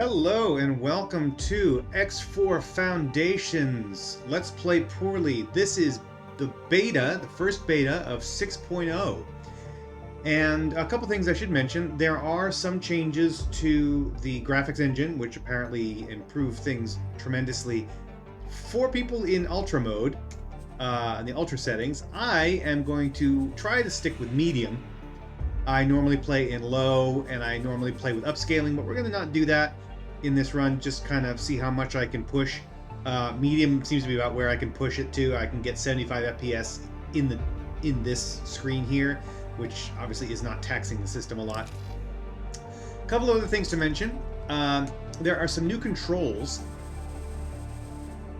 Hello and welcome to X4 Foundations. Let's Play Poorly. This is the beta, the first beta of 6.0. And a couple things I should mention. There are some changes to the graphics engine, which apparently improve things tremendously for people in Ultra mode, in the Ultra settings. I am going to try to stick with medium. I normally play in low, and I normally play with upscaling, but we're going to not do that in this run, just kind of see how much I can push. Medium seems to be about where I can push it to. I can get 75 FPS in this screen here, which obviously is not taxing the system a lot. A couple of other things to mention. There are some new controls,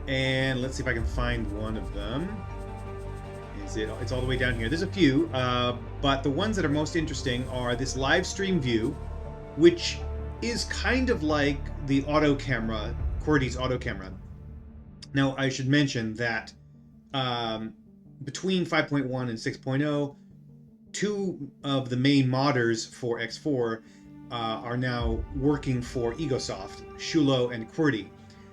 and let's see if I can find one of them. It's all the way down here. There's a few, but the ones that are most interesting are this live stream view, which is kind of like the auto camera, QWERTY's auto camera. Now, I should mention that between 5.1 and 6.0, two of the main modders for X4 are now working for Egosoft, Shulo and QWERTY.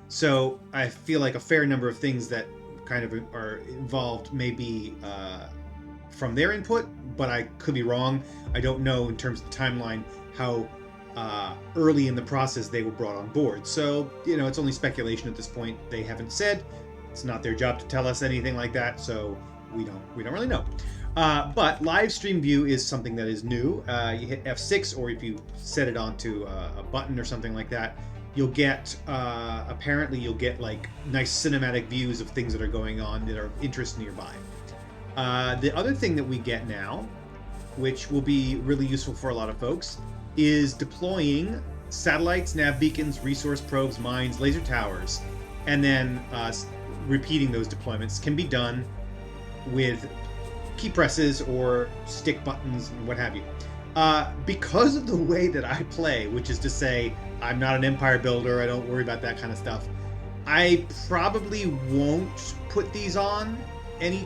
So I feel like a fair number of things that kind of are involved may be from their input, but I could be wrong. I don't know in terms of the timeline how early in the process they were brought on board. So, it's only speculation at this point. They haven't said. It's not their job to tell us anything like that, so we don't really know. But live stream view is something that is new. You hit F6, or if you set it onto a button or something like that, you'll get, apparently you'll get like nice cinematic views of things that are going on that are of interest nearby. The other thing that we get now, which will be really useful for a lot of folks, is deploying satellites, nav beacons, resource probes, mines, laser towers, and then repeating those deployments can be done with key presses or stick buttons and what have you. Because of the way that I play, which is to say I'm not an empire builder, I don't worry about that kind of stuff, I probably won't put these on any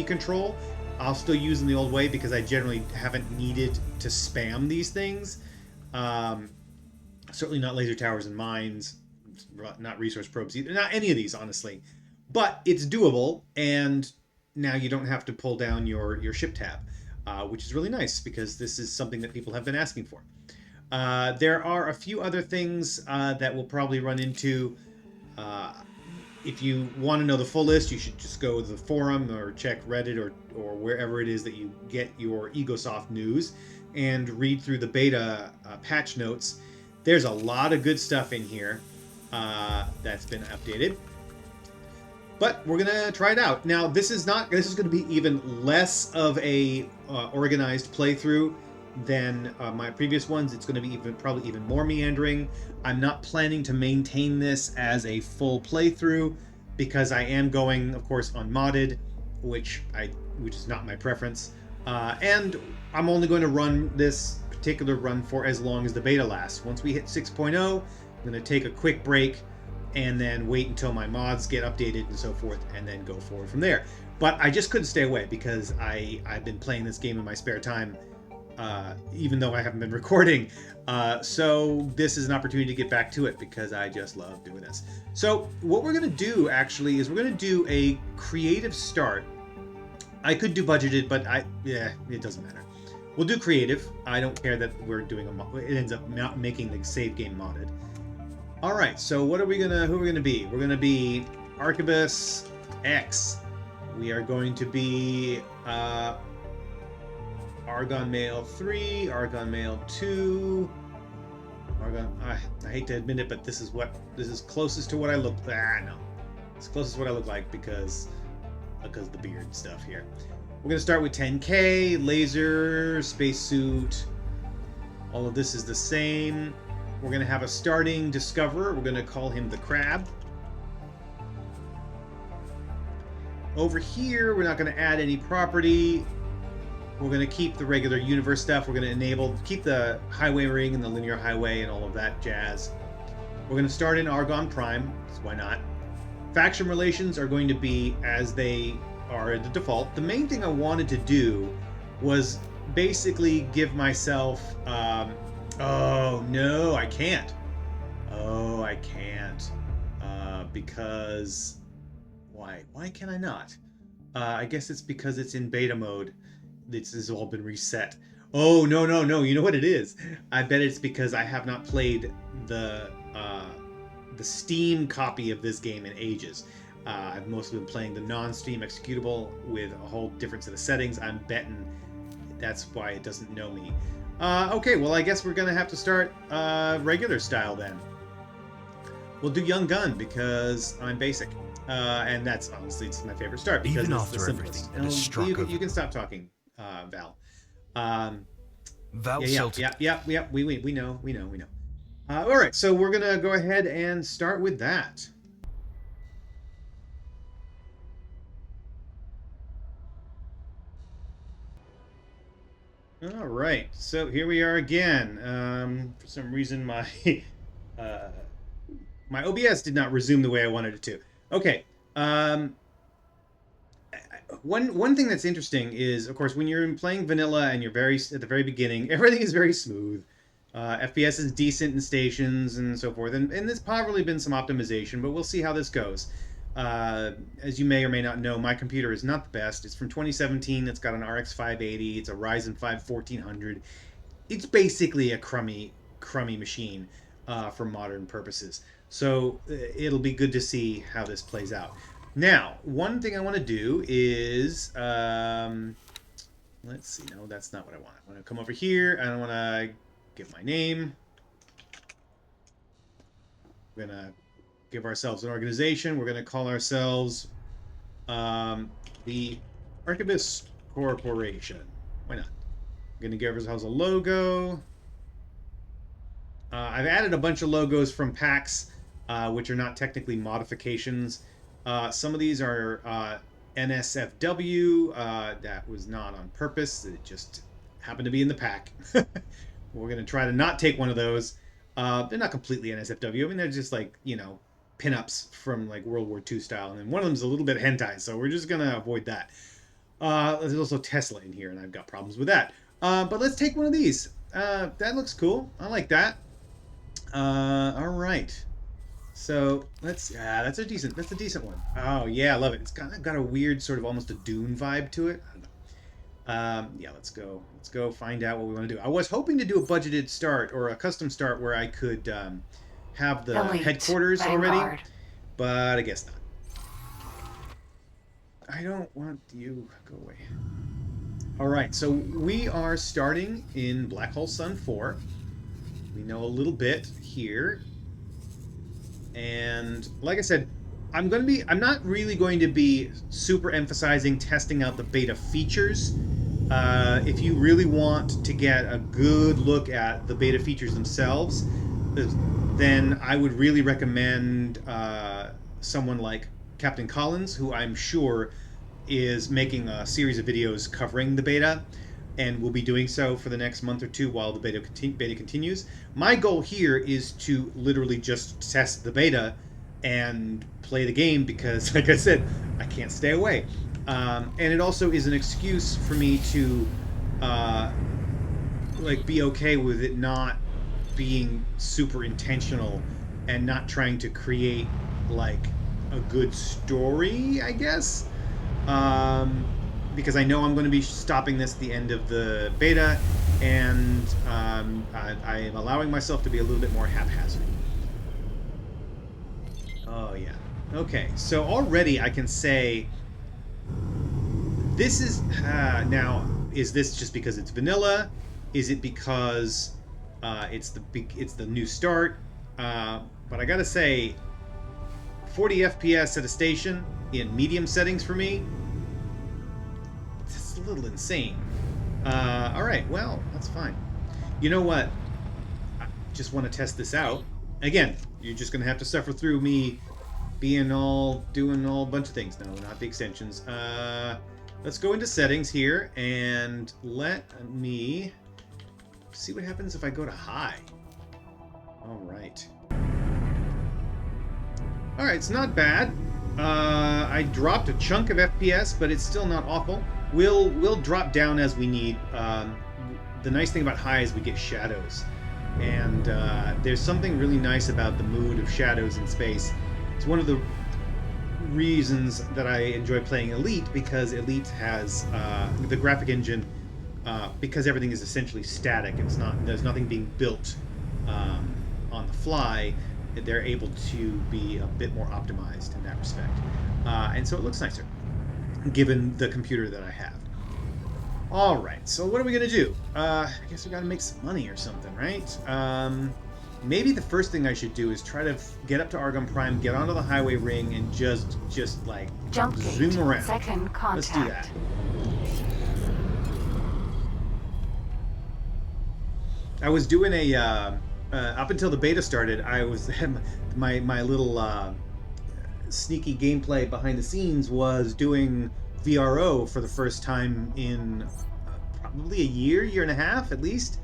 control. I'll still use them the old way because I generally haven't needed to spam these things. Certainly not laser towers and mines, not resource probes either, not any of these, honestly. But it's doable, and now you don't have to pull down your ship tab, which is really nice because this is something that people have been asking for. There are a few other things that we'll probably run into. If you want to know the full list, you should just go to the forum or check Reddit or wherever it is that you get your Egosoft news and read through the beta patch notes. There's a lot of good stuff in here that's been updated. But we're gonna try it out. Now, this is going to be even less of a organized playthrough than my previous ones. It's going to be probably even more meandering. I'm not planning to maintain this as a full playthrough because I am going, of course, unmodded, which is not my preference. And I'm only going to run this particular run for as long as the beta lasts. Once we hit 6.0, I'm going to take a quick break and then wait until my mods get updated and so forth, and then go forward from there. But I just couldn't stay away because I've been playing this game in my spare time, even though I haven't been recording. So this is an opportunity to get back to it because I just love doing this. So what we're going to do, actually, is we're going to do a creative start. I could do budgeted, but it doesn't matter. We'll do creative. I don't care that we're doing it ends up not making the save game modded. All right, so who are we gonna be? We're gonna be Arquebus X. We are going to be Argon Male 3, Argon Male 2. I hate to admit it, but this is closest to what I look. No, it's closest to what I look like because of the beard stuff here. We're gonna start with 10K, laser, spacesuit. All of this is the same. We're going to have a starting discoverer. We're going to call him the Crab. Over here, we're not going to add any property. We're going to keep the regular universe stuff. We're going to keep the highway ring and the linear highway and all of that jazz. We're going to start in Argon Prime, so why not? Faction relations are going to be as they are the default. The main thing I wanted to do was basically give myself... oh, no, I can't. Oh, I can't. Because... Why? Why can I not? I guess it's because it's in beta mode. This has all been reset. Oh, no, no, no. You know what it is? I bet it's because I have not played the Steam copy of this game in ages. I've mostly been playing the non-Steam executable with a whole different set of settings. I'm betting that's why it doesn't know me. Okay, well, I guess we're going to have to start regular style then. We'll do Young Gun because I'm basic. And that's honestly, it's my favorite start because Even it's the after simplest. everything, You can stop talking, Val. Val Yeah. We know. All right, so we're gonna go ahead and start with that. All right, so here we are again. For some reason, my my OBS did not resume the way I wanted it to. Okay. One thing that's interesting is, of course, when you're playing vanilla and you're at the very beginning, everything is very smooth. FPS is decent in stations and so forth, and there's probably been some optimization, but we'll see how this goes. As you may or may not know, my computer is not the best. It's from 2017. It's got an RX 580. It's a Ryzen 5 1400. It's basically a crummy machine for modern purposes. So it'll be good to see how this plays out. Now, one thing I want to do is, let's see. No, that's not what I want. I want to come over here. I want to give my name. We're going to give ourselves an organization. We're going to call ourselves the Archivist Corporation. Why not? We're going to give ourselves a logo. I've added a bunch of logos from packs, which are not technically modifications. Some of these are NSFW. That was not on purpose. It just happened to be in the pack. We're going to try to not take one of those. They're not completely NSFW. I mean, they're just like, you know, pinups from like World War II style. And one of them's a little bit hentai, so we're just going to avoid that. There's also Tesla in here, and I've got problems with that. But let's take one of these. That looks cool. I like that. All right. So let's. That's a decent one. Oh yeah, I love it. It's got a weird sort of almost a Dune vibe to it. I don't know. Yeah, let's go. Let's go find out what we want to do. I was hoping to do a budgeted start or a custom start where I could have the headquarters already, but I guess not. I don't want you. Go away. All right, so we are starting in Black Hole Sun 4. We know a little bit here. And like I said, I'm not really going to be super emphasizing testing out the beta features. If you really want to get a good look at the beta features themselves, then I would really recommend someone like Captain Collins, who I'm sure is making a series of videos covering the beta, and will be doing so for the next month or two while the beta continues. My goal here is to literally just test the beta and play the game because, like I said, I can't stay away. And it also is an excuse for me to like be okay with it not being super intentional and not trying to create like a good story, I guess. Because I know I'm going to be stopping this at the end of the beta, and I am allowing myself to be a little bit more haphazard. Oh, yeah. Okay, so already I can say this is... now, is this just because it's vanilla? Is it because it's the new start? But I gotta say, 40 FPS at a station in medium settings for me, a little insane. All right, well, that's fine. You know what? I just want to test this out. Again, you're just going to have to suffer through me doing all a bunch of things. No, not the extensions. Let's go into settings here and let me see what happens if I go to high. All right. All right, it's not bad. I dropped a chunk of FPS, but it's still not awful. We'll drop down as we need. The nice thing about high is we get shadows, And there's something really nice about the mood of shadows in space. It's one of the reasons that I enjoy playing Elite, because Elite has the graphic engine, because everything is essentially static. There's nothing being built on the fly. They're able to be a bit more optimized in that respect, and so it looks nicer, given the computer that I have. All right, so what are we gonna do? I guess we gotta make some money or something, right? Maybe the first thing I should do is try to get up to Argon Prime, get onto the highway ring, and just like Jump zoom gate. around. Second contact. Let's do that. I was doing a up until the beta started. I was my little sneaky gameplay behind the scenes was doing VRO for the first time in probably a year and a half at least.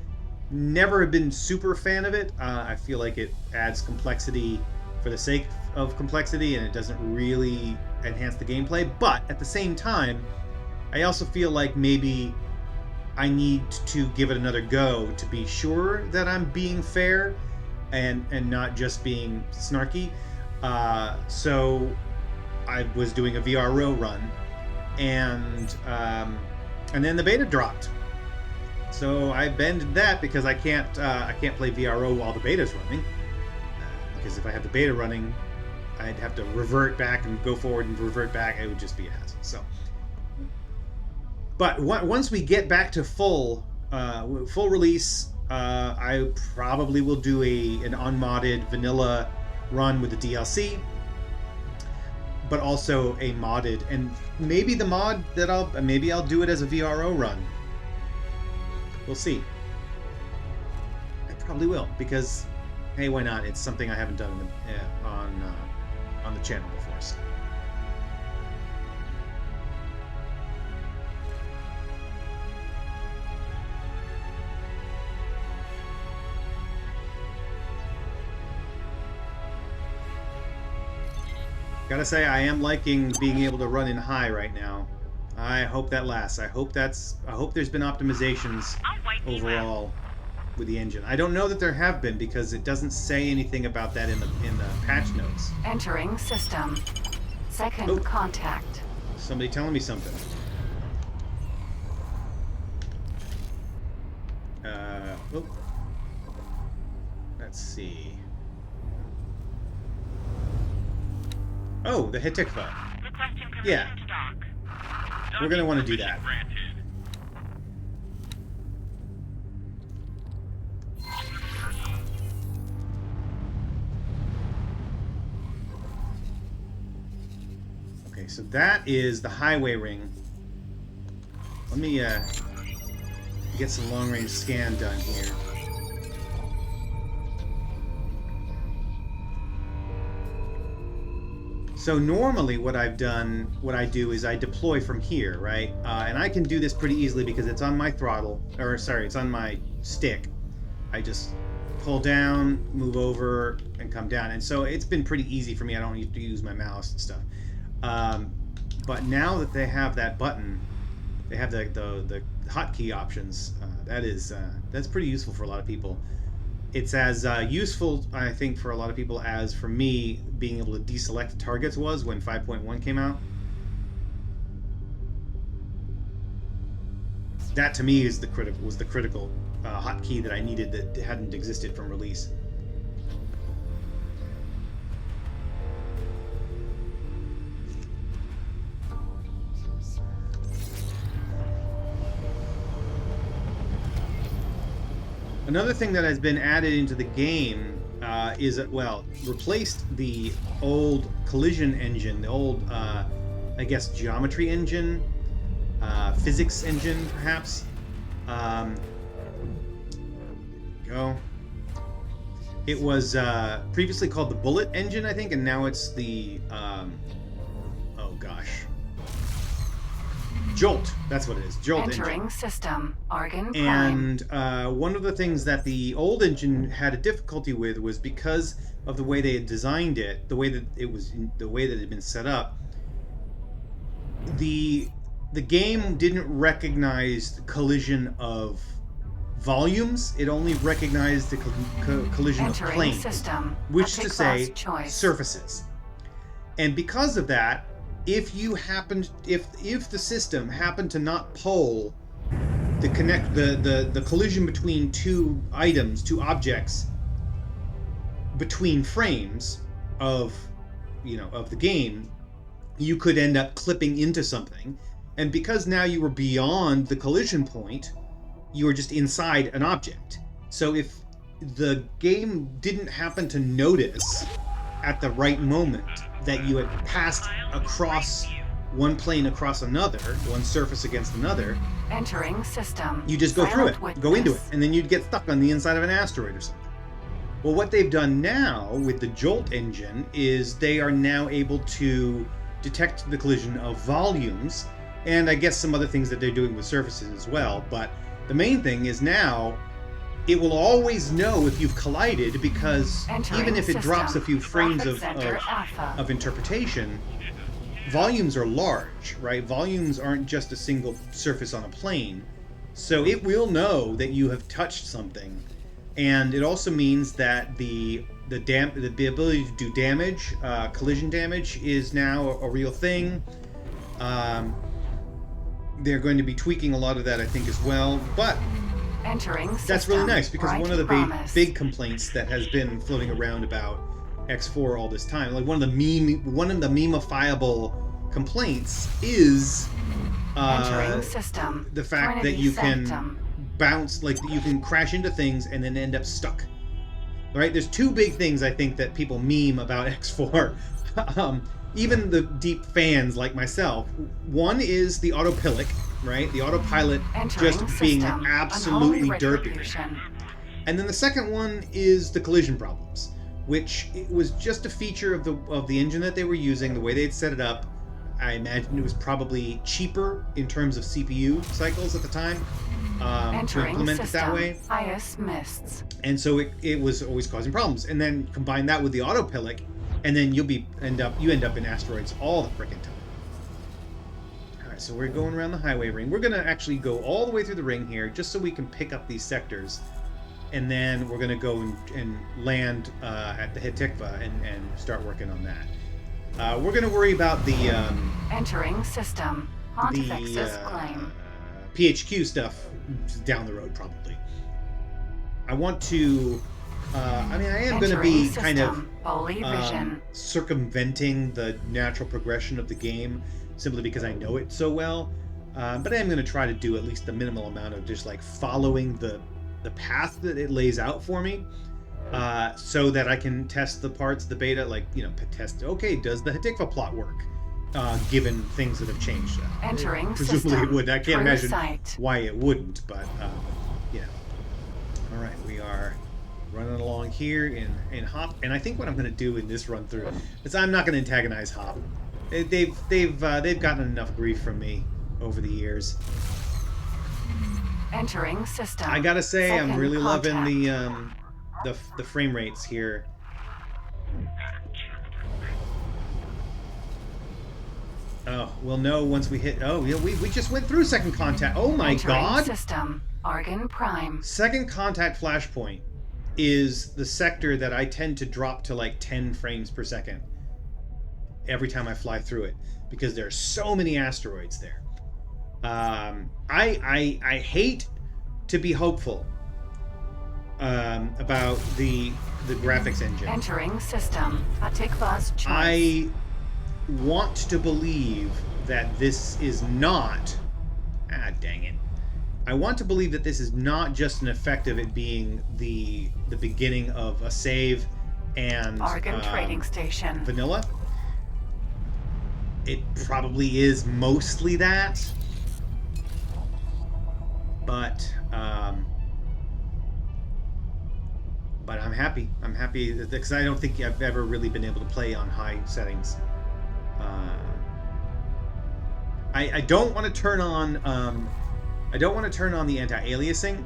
Never have been super fan of it. I feel like it adds complexity for the sake of complexity, and it doesn't really enhance the gameplay. But at the same time, I also feel like maybe I need to give it another go to be sure that I'm being fair and not just being snarky. So I was doing a VRO run, and then the beta dropped. So I abandoned that because I can't play VRO while the beta's running. Because if I have the beta running, I'd have to revert back and go forward and revert back. It would just be a hassle. So, but once we get back to full release, I probably will do an unmodded vanilla run with the DLC, but also a modded, and maybe the mod that I'll do it as a VRO run. We'll see. I probably will, because hey, why not? It's something I haven't done on the channel before. So. Gotta say, I am liking being able to run in high right now. I hope that lasts. I hope there's been optimizations overall with the engine. I don't know that there have been, because it doesn't say anything about that in the patch notes. Entering system. Second contact. Somebody telling me something. Let's see. Oh, the Hetikva. Yeah. We're going to want to do that. Okay, so that is the highway ring. Let me get some long-range scan done here. So normally what I do is I deploy from here, right? And I can do this pretty easily because it's on my throttle, it's on my stick. I just pull down, move over, and come down. And so it's been pretty easy for me. I don't need to use my mouse and stuff. But now that they have that button, they have the hotkey options. That's pretty useful for a lot of people. It's as useful, I think, for a lot of people as for me being able to deselect targets was when 5.1 came out. That to me was the critical hotkey that I needed that hadn't existed from release. Another thing that has been added into the game is replaced the old collision engine, the old, I guess, geometry engine, physics engine, perhaps. It was previously called the bullet engine, I think, and now it's the, Jolt. That's what it is. Jolt Entering engine. system. Argon Prime. And one of the things that the old engine had a difficulty with was because of the way they had designed it, the way that it had been set up. The game didn't recognize the collision of volumes, it only recognized the collision of Entering planes, system. which is to Epic say class choice. surfaces. And because of that, if the system happened to not pull the collision between two items, two objects, between frames of the game, you could end up clipping into something. And because now you were beyond the collision point, you were just inside an object. So if the game didn't happen to notice at the right moment that you had passed across one plane across another, one surface against another, Entering system. you just go through it, Silent go into it, witness. and then you'd get stuck on the inside of an asteroid or something. Well, what they've done now with the Jolt engine is they are now able to detect the collision of volumes, and I guess some other things that they're doing with surfaces as well. But the main thing is now it will always know if you've collided, because Entering even if it drops a system. few frames Profit center alpha. of interpretation, volumes are large, right? Volumes aren't just a single surface on a plane. So it will know that you have touched something. And it also means that the ability to do damage, collision damage, is now a real thing. They're going to be tweaking a lot of that, I think, as well. But Entering system. that's really nice, because Right one of the promise. big complaints that has been floating around about X4 all this time, like one of the memeifiable complaints is Entering system. the fact Trinity that you can sanctum. bounce, like you can crash into things and then end up stuck. Right? There's two big things I think that people meme about X4. Even the deep fans like myself. One is the Autopilot, right? The Autopilot Entering just being system. absolutely Unholy derpy. retribution. And then the second one is the collision problems, which it was just a feature of the engine that they were using, the way they'd set it up. I imagine it was probably cheaper in terms of CPU cycles at the time to Entering implement system. it that way. Ice mists. And so it was always causing problems. And then combine that with the Autopilot, and then you end up in asteroids all the frickin' time. All right, so we're going around the highway ring. We're gonna actually go all the way through the ring here, just so we can pick up these sectors, and then we're gonna go and land at the Hitikva and start working on that. We're gonna worry about the Entering system. Pontifex's claim. PHQ stuff down the road, probably. I want to. I am going to be Entering kind of system. Holy vision. circumventing the natural progression of the game, simply because I know it so well. But I am going to try to do at least the minimal amount of just like following the path that it lays out for me, so that I can test the parts of the beta, like test. Okay, does the Hitikva plot work? Given things that have changed. Entering Presumably system. it would. I can't True imagine sight. why it wouldn't, but all right, we are running along here in Hop, and I think what I'm going to do in this run through is I'm not going to antagonize Hop. They've gotten enough grief from me over the years. Entering system. I gotta say, I'm Second really loving contact. the frame rates here. Oh, we'll know once we hit. Oh, yeah, we just went through second contact. Oh my Entering God! System. Argon Prime. Second contact flashpoint is the sector that I tend to drop to like 10 frames per second every time I fly through it, because there are so many asteroids there. I hate to be hopeful about the graphics engine. Entering system. Atikva's choice. I want to believe that this is not. Dang it. I want to believe that this is not just an effect of it being the beginning of a save and Argon trading station. vanilla. It probably is mostly that, but I'm happy. I'm happy because I don't think I've ever really been able to play on high settings. I don't want to turn on. I don't want to turn on the anti-aliasing,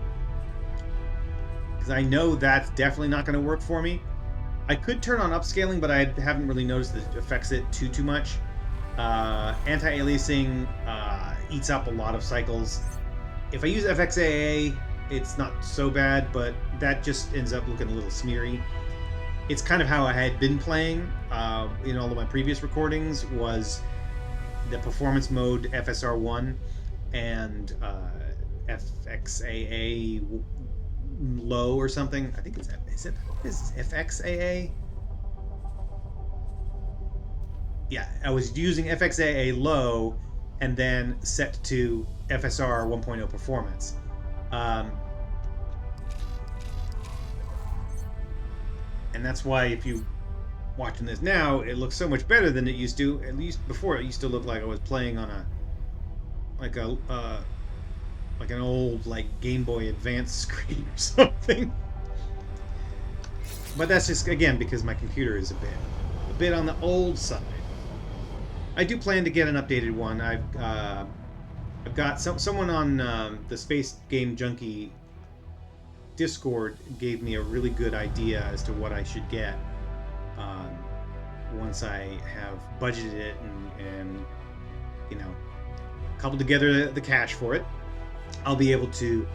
because I know that's definitely not going to work for me. I could turn on upscaling, but I haven't really noticed that it affects it too much. Anti-aliasing eats up a lot of cycles. If I use FXAA, it's not so bad, but that just ends up looking a little smeary. It's kind of how I had been playing in all of my previous recordings, was the performance mode FSR1 and FXAA low or something. I think is FXAA? Yeah, I was using FXAA low and then set to FSR 1.0 performance. And that's why if you watching this now, it looks so much better than it used to. At least before, it used to look like I was playing on a like an old like Game Boy Advance screen or something. But that's just again because my computer is a bit on the old side. I do plan to get an updated one. I've got someone on the Space Game Junkie Discord gave me a really good idea as to what I should get once I have budgeted it and you know cobbled together the cash for it. I'll be able to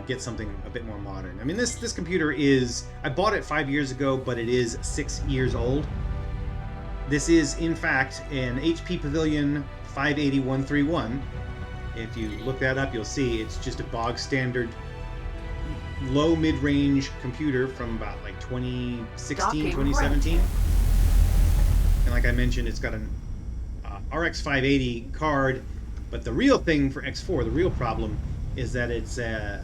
get something a bit more modern. I mean, this computer is, I bought it 5 years ago, but it is 6 years old. This is in fact an HP Pavilion 580-131. If you look that up, you'll see it's just a bog standard low mid-range computer from about like 2016, 2017. And like I mentioned, it's got an RX 580 card, but the real thing for X4, the real problem, is that it's a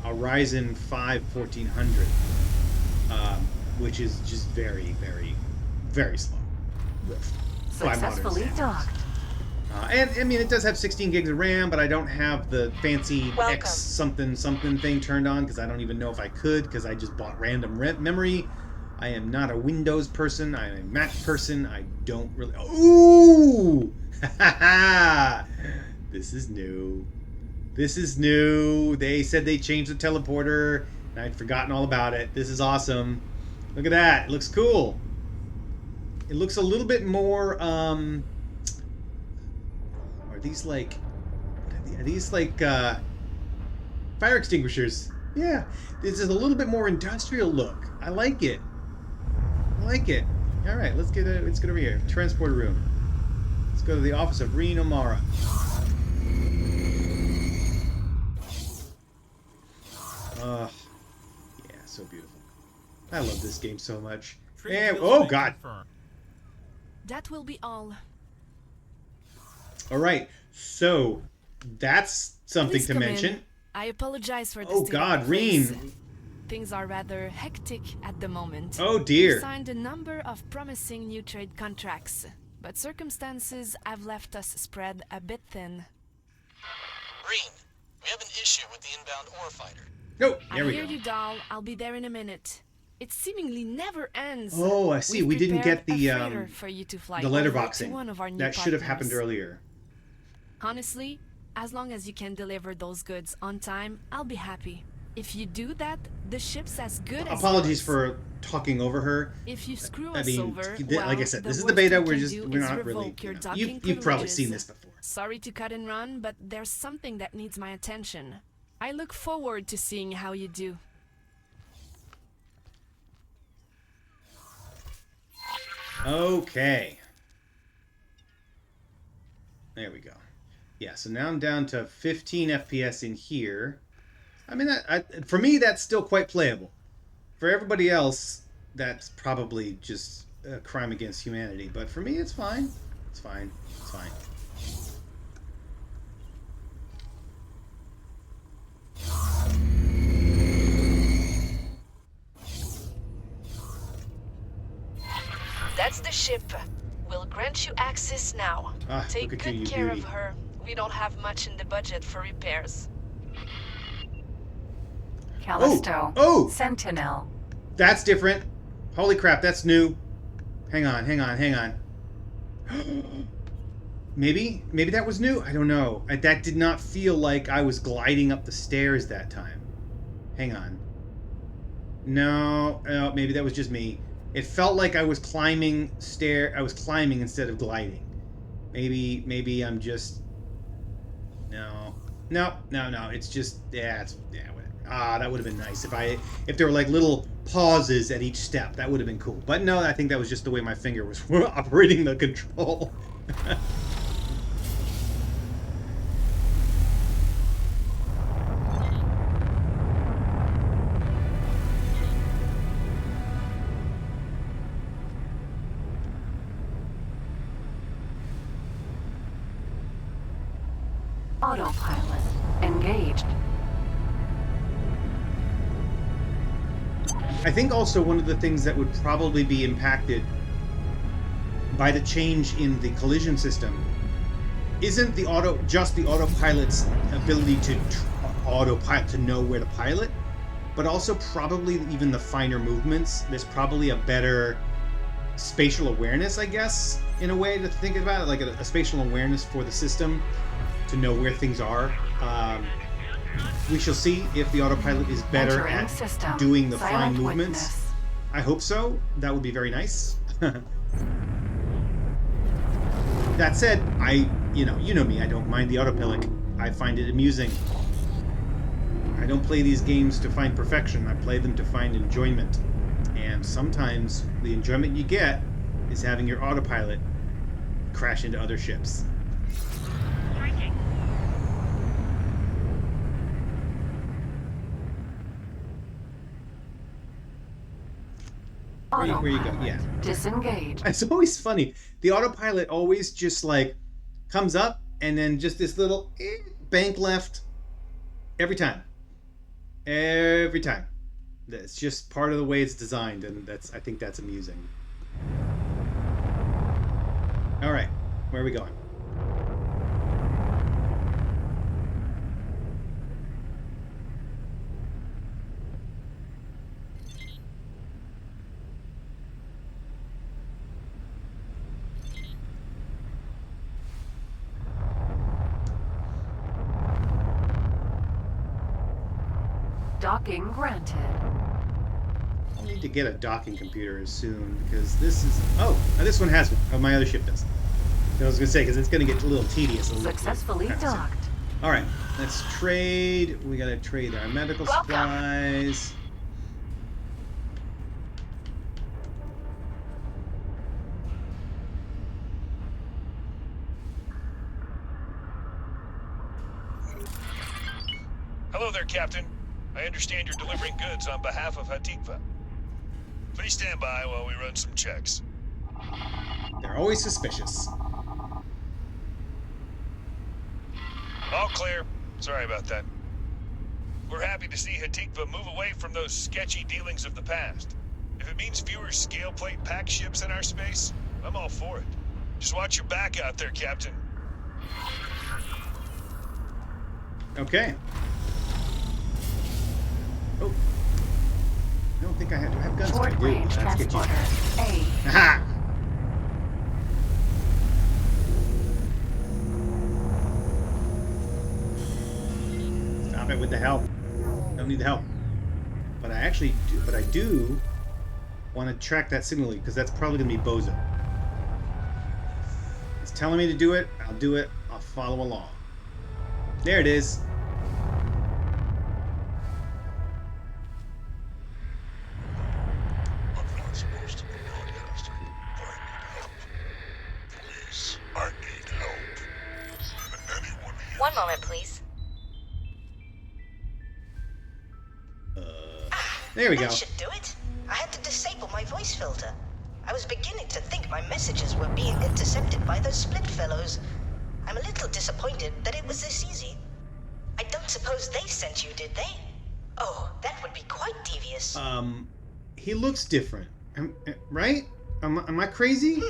Ryzen 5 1400, which is just very, very, very slow. Successfully docked. And I mean, it does have 16 gigs of RAM, but I don't have the fancy X something thing turned on because I don't even know if I could, because I just bought random memory. I am not a Windows person. I am a Mac person. I don't really. Ooh! This is new. This is new. They said they changed the teleporter, and I'd forgotten all about it. This is awesome. Look at that. It looks cool. It looks a little bit more. Are these like fire extinguishers? Yeah. This is a little bit more industrial look. I like it. I like it. All right, let's get over here. Transport room. Let's go to the office of Reen O'Mara. Yeah, so beautiful. I love this game so much. And, oh God. That will be all. All right, so that's something Please to come mention. in. I apologize for the Oh state God, of things. Reen. Things are rather hectic at the moment. Oh We dear. signed a number of promising new trade contracts, but circumstances have left us spread a bit thin. Green, we have an issue with the inbound ore fighter. Oh, I there we hear go. you, doll. I'll be there in a minute. It seemingly never ends. Oh, I see. We've We didn't prepared get the a freighter for you to fly the over to letterboxing. one of our new That should have happened partners. earlier. Honestly, as long as you can deliver those goods on time, I'll be happy. If you do that, the ship's as good as Apologies yours. for talking over her. If you screw I us mean, over, like I well, said, the this is the worst beta. we We're can just do we're is not really. revoke your docking You've probably privileges. seen this before. Sorry to cut and run, but there's something that needs my attention. I look forward to seeing how you do. Okay. There we go. Yeah, so now I'm down to 15 FPS in here. I mean, for me, that's still quite playable. For everybody else, that's probably just a crime against humanity. But for me, it's fine. It's fine. It's fine. That's the ship. We'll grant you access now. Ah, Take look at you, good you care beauty. of her. We don't have much in the budget for repairs. Callisto. Oh! Sentinel. That's different. Holy crap, that's new. Hang on, hang on, hang on. Maybe that was new. I don't know. That did not feel like I was gliding up the stairs that time. Hang on. No, maybe that was just me. It felt like I was climbing I was climbing instead of gliding. Maybe I'm just. No. No. It's just whatever. That would have been nice if there were like little pauses at each step. That would have been cool. But no, I think that was just the way my finger was operating the control. Autopilot engaged. I think also one of the things that would probably be impacted by the change in the collision system isn't the autopilot's ability to autopilot to know where to pilot, but also probably even the finer movements. There's probably a better spatial awareness, I guess, in a way to think about it, like a spatial awareness for the system to know where things are. We shall see if the autopilot is better Entering at system. doing the fine Silent movements. witness. I hope so. That would be very nice. That said, you know me, I don't mind the autopilot. I find it amusing. I don't play these games to find perfection. I play them to find enjoyment. And sometimes the enjoyment you get is having your autopilot crash into other ships. Where you go? Yeah. Disengage. It's always funny. The autopilot always just like comes up and then just this little bank left every time. Every time. That's just part of the way it's designed, and I think that's amusing. All right, where are we going? Docking granted. I need to get a docking computer soon because this is... Oh, this one has one. Oh, my other ship does. I was going to say, because it's going to get a little tedious. Successfully docked. All right, let's trade. We got to trade our medical supplies. Hello there, Captain. I understand you're delivering goods on behalf of Hatikva. Please stand by while we run some checks. They're always suspicious. All clear. Sorry about that. We're happy to see Hatikva move away from those sketchy dealings of the past. If it means fewer scale plate pack ships in our space, I'm all for it. Just watch your back out there, Captain. Okay. Oh. I don't think I have to have guns. Short range Let's get you. transporter. A. Aha! Stop it with the help. Don't need the help. But I actually do. But I do want to track that signal because that's probably gonna be Bozo. It's telling me to do it. I'll do it. I'll follow along. There it is. One moment, please. There we go. That should do it. I had to disable my voice filter. I was beginning to think my messages were being intercepted by those split fellows. I'm a little disappointed that it was this easy. I don't suppose they sent you, did they? Oh, that would be quite devious. He looks different. Right? Am I crazy?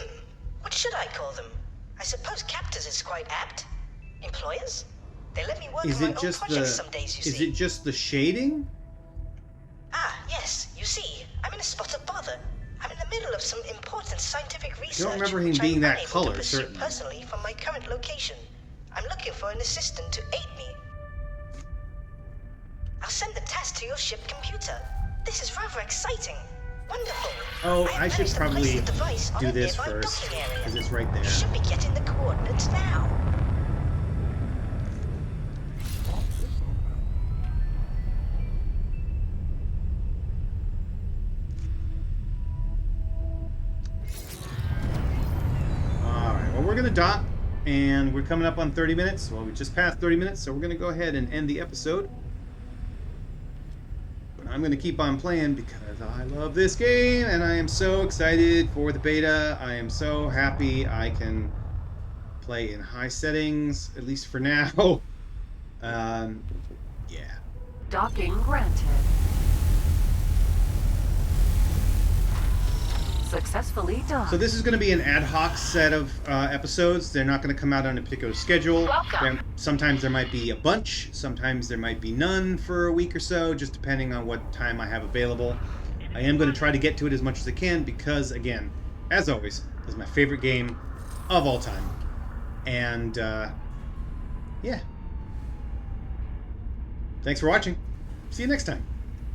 What should I call them? I suppose captors is quite apt. Employers? They let me work Is on my it own just projects some days, you see. Is it just the shading? Ah, yes. You see, I'm in a spot of bother. I'm in the middle of some important scientific research. remember him which being I'm that unable color, to pursue certainly. personally from my current location. I'm looking for an assistant to aid me. I'll send the task to your ship computer. This is rather exciting. Wonderful. Oh, I've I should managed to place probably the device on do a this nearby first docking area. because it's right there. You should be getting the coordinates now. we're going to dock, and we're coming up on 30 minutes. Well, we just passed 30 minutes, so we're going to go ahead and end the episode. But I'm going to keep on playing because I love this game, and I am so excited for the beta. I am so happy I can play in high settings, at least for now. Yeah. Docking granted. Successfully docked. So this is going to be an ad hoc set of episodes. They're not going to come out on a particular schedule. Welcome. Sometimes there might be a bunch. Sometimes there might be none for a week or so, just depending on what time I have available. I am going to try to get to it as much as I can because, again, as always, this is my favorite game of all time. And, yeah. Thanks for watching. See you next time.